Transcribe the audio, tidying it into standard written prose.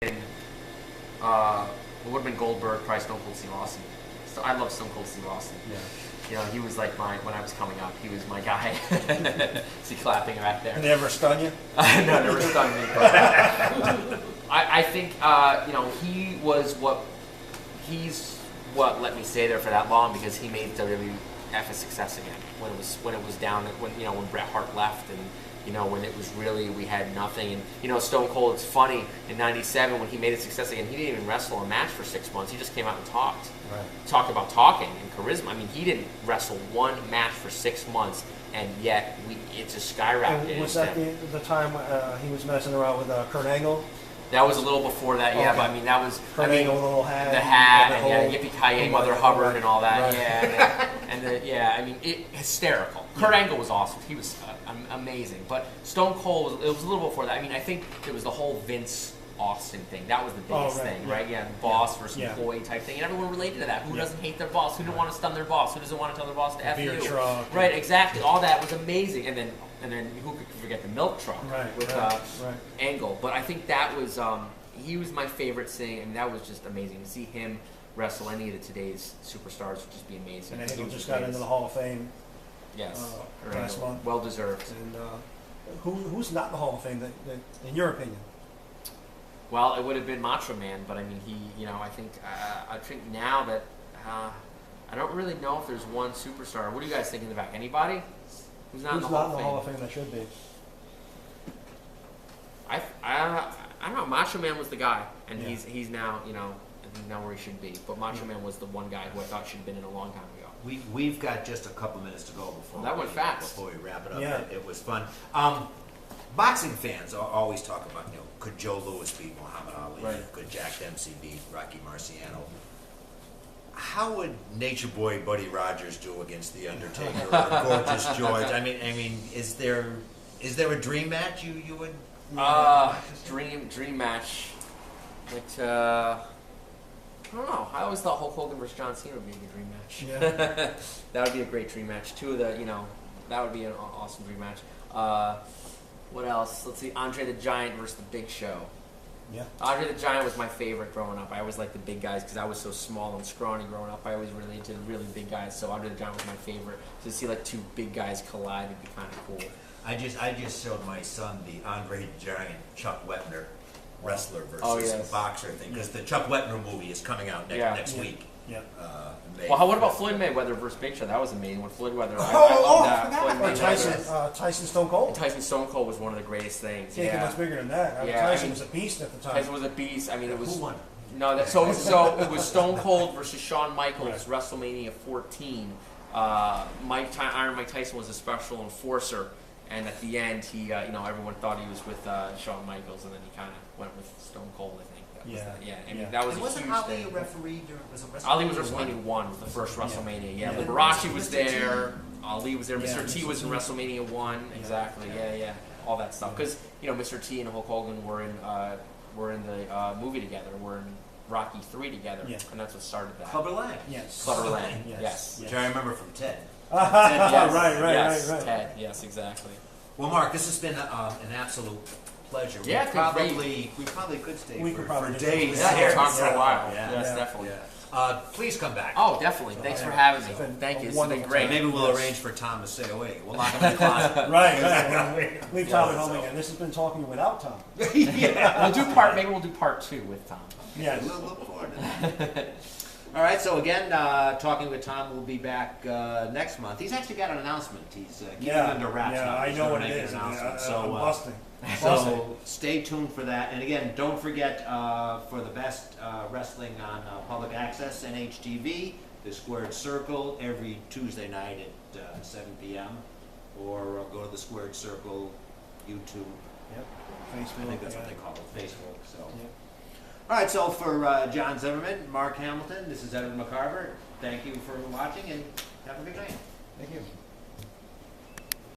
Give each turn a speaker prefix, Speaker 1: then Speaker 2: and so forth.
Speaker 1: It would have been Goldberg, probably Stone Cold Steve Austin. So I love Stone Cold Steve Austin.
Speaker 2: Yeah.
Speaker 1: You know, he was like when I was coming up, he was my guy. Is he clapping right there?
Speaker 2: Did they ever stun you?
Speaker 1: No, never stung me. But I think, you know, he's what let me stay there for that long because he made WWF a success again when it was down, when Bret Hart left and, you know, when it was really, we had nothing. And, you know, Stone Cold, it's funny, in 97 when he made a success again, he didn't even wrestle a match for 6 months. He just came out and talked.
Speaker 2: Right.
Speaker 1: Talked about talking and charisma. I mean, he didn't wrestle one match for 6 months, and yet it just skyrocketed.
Speaker 2: And was that the time he was messing around with Kurt Angle?
Speaker 1: That was a little before that, yeah.
Speaker 2: Okay.
Speaker 1: But I mean, that was
Speaker 2: Kurt Angle with a little hat.
Speaker 1: The hat,
Speaker 2: and
Speaker 1: and yeah, Yippee-Ki-Yay, Mother Hubbard, and all that,
Speaker 2: right.
Speaker 1: yeah. I mean, hysterical. Kurt Angle was awesome. He was amazing. But Stone Cold, it was a little before that. I mean, I think it was the whole Vince Austin thing. That was the biggest thing, right? Yeah, boss versus employee type thing. And everyone related to that. Who doesn't hate their boss? Who didn't want to stun their boss? Who doesn't want to tell their boss to F you?
Speaker 2: Truck.
Speaker 1: Right, exactly. All that was amazing. And then who could forget the milk truck with Angle? But I think that was... he was my favorite thing, and that was just amazing to see him wrestle any of today's superstars. Would just be amazing.
Speaker 2: And Angle just got into the Hall of Fame.
Speaker 1: Yes,
Speaker 2: last month.
Speaker 1: Well deserved.
Speaker 2: And who's not in the Hall of Fame? That in your opinion?
Speaker 1: Well, it would have been Macho Man, but I mean, I think now that I don't really know if there's one superstar. What do you guys think in the back? Anybody? Who's not in the Hall of Fame that should be? I don't know. Macho Man was the guy, and he's now, you know, now where he should be. But Macho Man was the one guy who I thought should have been in a long time ago.
Speaker 3: We've got just a couple minutes to go before
Speaker 1: that went fast.
Speaker 3: Before we wrap it up.
Speaker 2: Yeah.
Speaker 3: It was fun. Boxing fans always talk about, you know, could Joe Louis beat Muhammad Ali?
Speaker 1: Right.
Speaker 3: Could Jack Dempsey beat Rocky Marciano? How would Nature Boy Buddy Rogers do against The Undertaker or Gorgeous George? I mean, is there a dream match you would?
Speaker 1: Dream match. Like, I don't know. I always thought Hulk Hogan versus John Cena would be a good dream match.
Speaker 2: Yeah.
Speaker 1: That would be a great dream match. Two of the, you know, that would be an awesome dream match. What else? Let's see. Andre the Giant versus the Big Show.
Speaker 2: Yeah.
Speaker 1: Andre the Giant was my favorite growing up. I always liked the big guys because I was so small and scrawny growing up. I always related to the really big guys. So Andre the Giant was my favorite. To see like two big guys collide would be kind of cool.
Speaker 3: I just showed my son the Andre the Giant Chuck Wepner wrestler versus boxer thing because the Chuck Wepner movie is coming out next week.
Speaker 2: Yeah.
Speaker 1: Well, what about Floyd Mayweather versus Big Show? That was amazing. When Floyd Mayweather, I love that.
Speaker 2: Tyson Stone Cold.
Speaker 1: Tyson Stone Cold was one of the greatest things.
Speaker 2: Taking much bigger than that. Tyson was a beast at the time.
Speaker 1: Tyson was a beast. I mean, it was.
Speaker 3: Who won?
Speaker 1: No, so it was Stone Cold versus Shawn Michaels, WrestleMania 14. Mike Tyson was a special enforcer, and at the end, he, everyone thought he was with Shawn Michaels, and then he kind of went with Stone Cold, I think. That was a huge
Speaker 3: Ali
Speaker 1: thing.
Speaker 3: a referee during
Speaker 1: Ali was WrestleMania 1, was the first WrestleMania. Yeah, Liberace was there. Ali was there. Mr. T was in WrestleMania 1. Exactly. Yeah. All that stuff. Because Mr. T and Hulk Hogan were in the movie together. We're in Rocky 3 together, and that's what started that.
Speaker 3: Clubber Lang.
Speaker 2: Yes.
Speaker 1: Clubber Lang. Yes.
Speaker 3: Which I remember from Ted.
Speaker 1: Right. Ted. Yes, exactly.
Speaker 3: Well, Mark, this has been an absolute pleasure.
Speaker 1: Yeah,
Speaker 3: we probably could stay
Speaker 2: for
Speaker 3: days.
Speaker 1: Yeah, talk for a while.
Speaker 3: Yes,
Speaker 1: definitely.
Speaker 3: Please come back.
Speaker 1: Oh, definitely. Thanks for having me. Thank you. It's been great.
Speaker 3: Maybe we'll arrange for Tom to stay away. We'll lock him in the closet.
Speaker 2: Right. Leave Tom at home again. This has been Talking Without Tom.
Speaker 1: Maybe we'll do part 2 with Tom.
Speaker 2: Yes.
Speaker 3: We'll look forward to that. All right, so again, Talking with Tom will be back next month. He's actually got an announcement. He's keeping it under wraps now.
Speaker 2: Yeah, I know what it is.
Speaker 3: I'm
Speaker 2: busting.
Speaker 3: So stay tuned for that. And again, don't forget for the best wrestling on public access, NHTV, The Squared Circle, every Tuesday night at 7 p.m. Or go to The Squared Circle, YouTube.
Speaker 2: Yep. Facebook.
Speaker 3: I think that's what they call it, Facebook. So. Yep. All right, so for John Zimmerman, Mark Hamilton, this is Edwin McCarver. Thank you for watching and have a good night.
Speaker 2: Thank you.